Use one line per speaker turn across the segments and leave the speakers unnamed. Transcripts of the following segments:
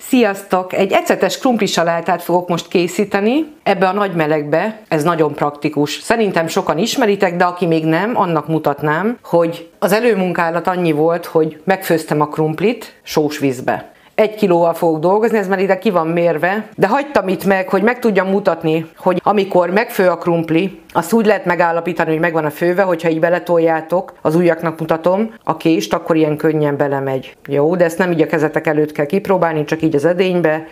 Sziasztok! Egy ecetes krumplisalátát fogok most készíteni ebbe a nagy melegbe. Ez nagyon praktikus. Szerintem sokan ismeritek, de aki még nem, annak mutatnám, hogy az előmunkálat annyi volt, hogy megfőztem a krumplit sós vízbe. 1 kilóval fogok dolgozni, ez már ide ki van mérve, de hagytam itt meg, hogy meg tudjam mutatni, hogy amikor megfő a krumpli, azt úgy lehet megállapítani, hogy megvan a főve, hogyha így beletoljátok, az ujjaknak mutatom a kést, akkor ilyen könnyen belemegy. Jó, de ezt nem így a kezetek előtt kell kipróbálni, csak így az edénybe,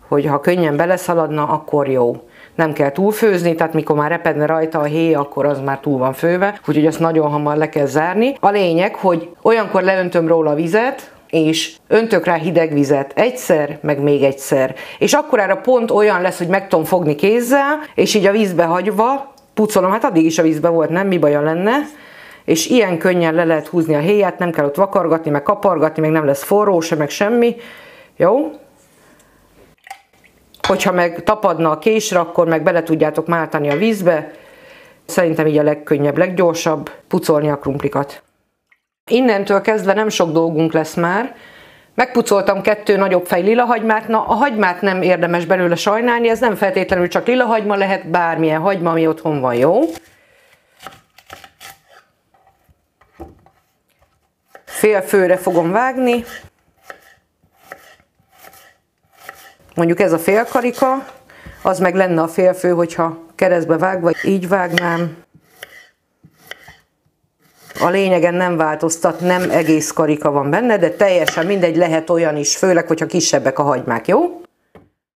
hogy ha könnyen beleszaladna, akkor jó. Nem kell túlfőzni, tehát mikor már repedne rajta a héj, akkor az már túl van főve, úgyhogy azt nagyon hamar le kell zárni. A lényeg, hogy olyankor leöntöm róla a vizet, és öntök rá hideg vizet egyszer, meg még egyszer. És akkorára pont olyan lesz, hogy meg tudom fogni kézzel, és így a vízbe hagyva pucolom, hát addig is a vízbe volt, nem, mi baja lenne, és ilyen könnyen le lehet húzni a héját, nem kell ott vakargatni, meg kapargatni, meg nem lesz forró se, meg semmi. Jó? Hogyha meg tapadna a késre, akkor meg bele tudjátok mártani a vízbe. Szerintem így a legkönnyebb, leggyorsabb pucolni a krumplikat. Innentől kezdve nem sok dolgunk lesz már. Megpucoltam 2 nagyobb fej lilahagymát. Na, a hagymát nem érdemes belőle sajnálni, ez nem feltétlenül csak lilahagyma, lehet bármilyen hagyma, ami otthon van, jó? Fél főre fogom vágni. Mondjuk ez a fél karika, az meg lenne a fél fő, hogyha keresztbe vágva így vágnám. A lényegen nem változtat, nem egész karika van benne, de teljesen mindegy, lehet olyan is, főleg, hogyha kisebbek a hagymák, jó?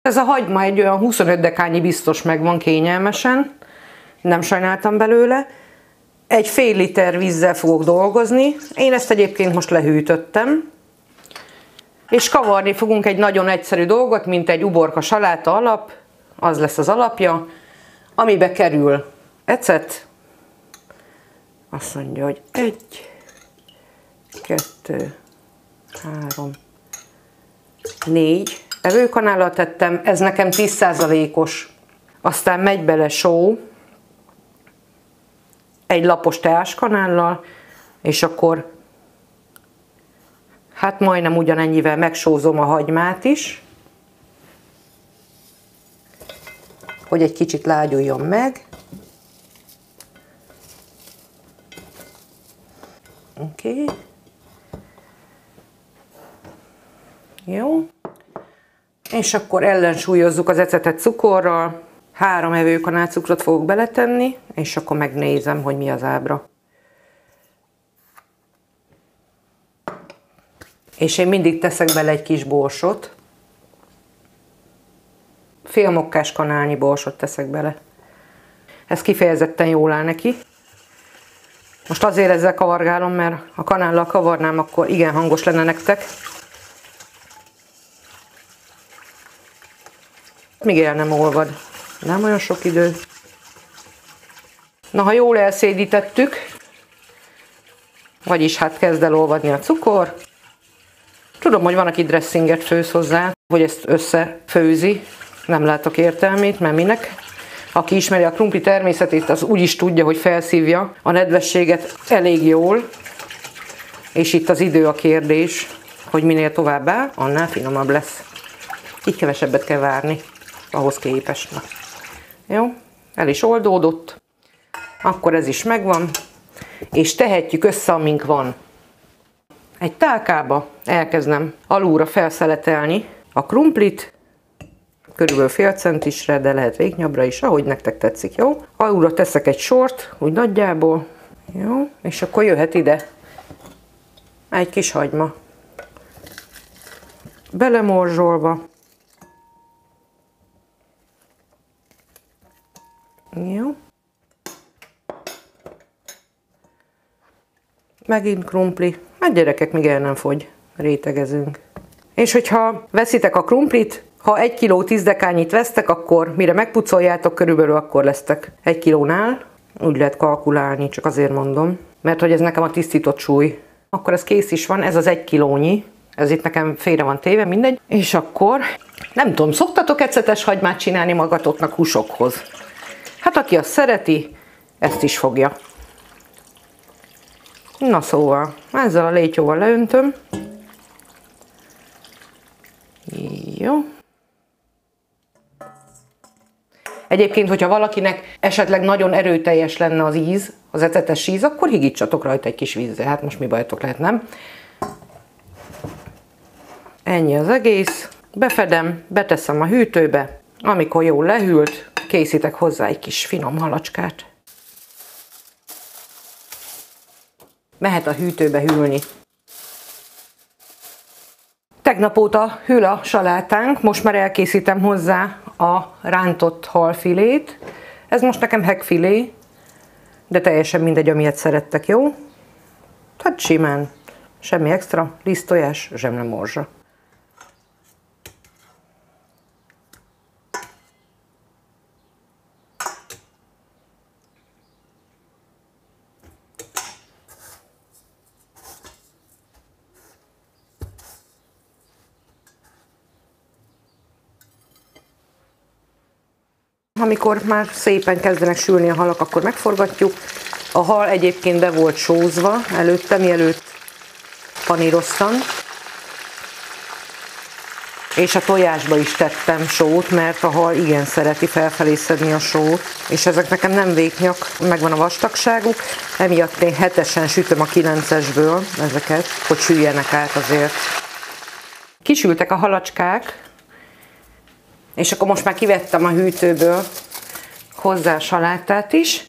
Ez a hagyma egy olyan 25 dekányi biztos megvan kényelmesen, nem sajnáltam belőle. Egy fél liter vízzel fogok dolgozni, én ezt egyébként most lehűtöttem. És kavarni fogunk egy nagyon egyszerű dolgot, mint egy uborka saláta alap, az lesz az alapja, amibe kerül ecet. Azt mondja, hogy 1, 2, 3, 4 evőkanállal tettem, ez nekem 10%-os. Aztán megy bele só, egy lapos teáskanállal, és akkor hát majdnem ugyanennyivel megsózom a hagymát is, hogy egy kicsit lágyuljon meg. Oké. Jó. És akkor ellensúlyozzuk az ecetet cukorral. 3 evőkanál cukrot fogok beletenni, és akkor megnézem, hogy mi az ábra. És én mindig teszek bele egy kis borsot. Fél mokkás kanálnyi borsot teszek bele. Ez kifejezetten jól áll neki. Most azért ezzel kavargálom, mert ha kanállal kavarnám, akkor igen hangos lenne nektek. Még el nem olvad. Nem olyan sok idő. Na, ha jól elszédítettük, vagyis hát kezd el olvadni a cukor. Tudom, hogy van, aki dressinget főz hozzá, vagy ezt összefőzi. Nem látok értelmét, mert minek. Aki ismeri a krumpli természetét, az úgy is tudja, hogy felszívja a nedvességet elég jól. És itt az idő a kérdés, hogy minél tovább áll, annál finomabb lesz. Így kevesebbet kell várni, ahhoz képest. Na. Jó, el is oldódott. Akkor ez is megvan. És tehetjük össze, amink van. Egy tálkába elkezdem alulra felszeletelni a krumplit, körülbelül fél centisre, de lehet végnyabbra is, ahogy nektek tetszik, jó? Alulra teszek egy sort, úgy nagyjából, jó? És akkor jöhet ide egy kis hagyma. Belemorzsolva. Jó? Megint krumpli. Hát gyerekek, még el nem fogy. Rétegezünk. És hogyha veszitek a krumplit, ha 1 kiló 10 dekányit vesztek, akkor mire megpucoljátok, körülbelül akkor lesztek 1 kilónál. Úgy lehet kalkulálni, csak azért mondom. Mert hogy ez nekem a tisztított súly. Akkor ez kész is van, ez az 1 kilónyi. Ez itt nekem félre van téve, mindegy. És akkor, nem tudom, szoktatok ecetes hagymát csinálni magatoknak húsokhoz? Hát aki azt szereti, ezt is fogja. Na szóval, ezzel a létyóval leöntöm. Jó. Egyébként, hogyha valakinek esetleg nagyon erőteljes lenne az íz, az ecetes íz, akkor higítsatok rajta egy kis vízzel. Hát most mi bajotok lehet, nem? Ennyi az egész. Befedem, beteszem a hűtőbe. Amikor jól lehűlt, készítek hozzá egy kis finom halacskát. Mehet a hűtőbe hűlni. Tegnap óta hűl a salátánk, most már elkészítem hozzá a rántott halfilét. Ez most nekem hegfilé, de teljesen mindegy, amilyet szerettek, jó? Tehát simán, semmi extra, liszttojás, zsemlemorzsa. Amikor már szépen kezdenek sülni a halak, akkor megforgatjuk. A hal egyébként be volt sózva előtte, mielőtt paníroztam. És a tojásba is tettem sót, mert a hal igen szereti felfelé szedni a sót. És ezek nekem nem vékonyak, megvan a vastagságuk, emiatt én 7-esen sütöm a 9-esből ezeket, hogy süljenek át azért. Kisültek a halacskák, és akkor most már kivettem a hűtőből hozzá a salátát is,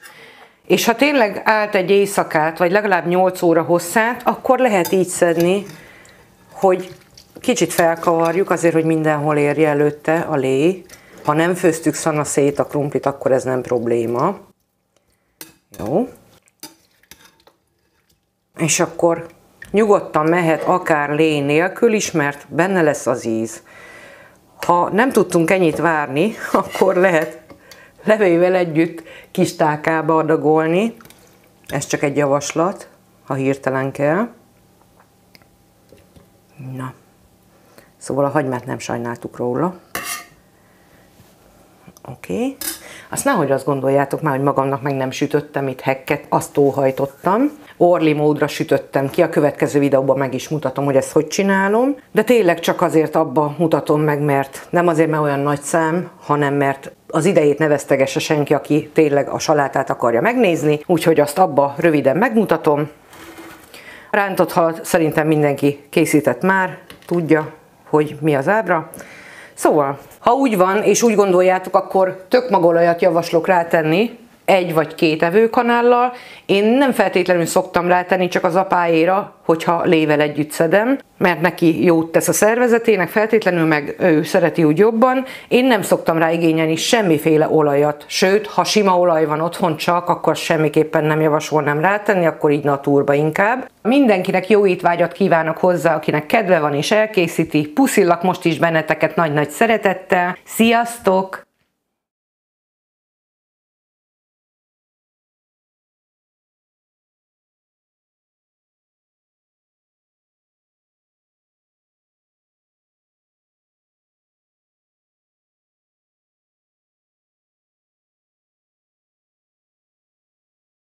és ha tényleg állt egy éjszakát, vagy legalább 8 óra hosszát, akkor lehet így szedni, hogy kicsit felkavarjuk, azért, hogy mindenhol érje előtte a lé. Ha nem főztük szana szét a krumplit, akkor ez nem probléma. Jó. És akkor nyugodtan mehet akár lé nélkül is, mert benne lesz az íz. Ha nem tudtunk ennyit várni, akkor lehet levével együtt kis tálkába adagolni. Ez csak egy javaslat, ha hirtelen kell. Na. Szóval a hagymát nem sajnáltuk róla. Oké. Azt nehogy azt gondoljátok már, hogy magamnak meg nem sütöttem itt hekket, azt óhajtottam. Orli módra sütöttem ki, a következő videóban meg is mutatom, hogy ezt hogy csinálom. De tényleg csak azért abba mutatom meg, mert nem azért, mert olyan nagy szám, hanem mert az idejét ne vesztegesse senki, aki tényleg a salátát akarja megnézni. Úgyhogy azt abba röviden megmutatom. Rántott halat szerintem mindenki készített már, tudja, hogy mi az ábra. Szóval, ha úgy van, és úgy gondoljátok, akkor tökmagolajat javaslok rátenni, 1 vagy 2 evőkanállal. Én nem feltétlenül szoktam rátenni, csak az apáéra, hogyha lével együtt szedem, mert neki jót tesz a szervezetének, feltétlenül meg ő szereti úgy jobban. Én nem szoktam rá igényelni semmiféle olajat, sőt, ha sima olaj van otthon csak, akkor semmiképpen nem javasolnám rátenni, akkor így naturba inkább. Mindenkinek jó étvágyat kívánok hozzá, akinek kedve van és elkészíti. Puszillak most is benneteket nagy-nagy szeretettel. Sziasztok!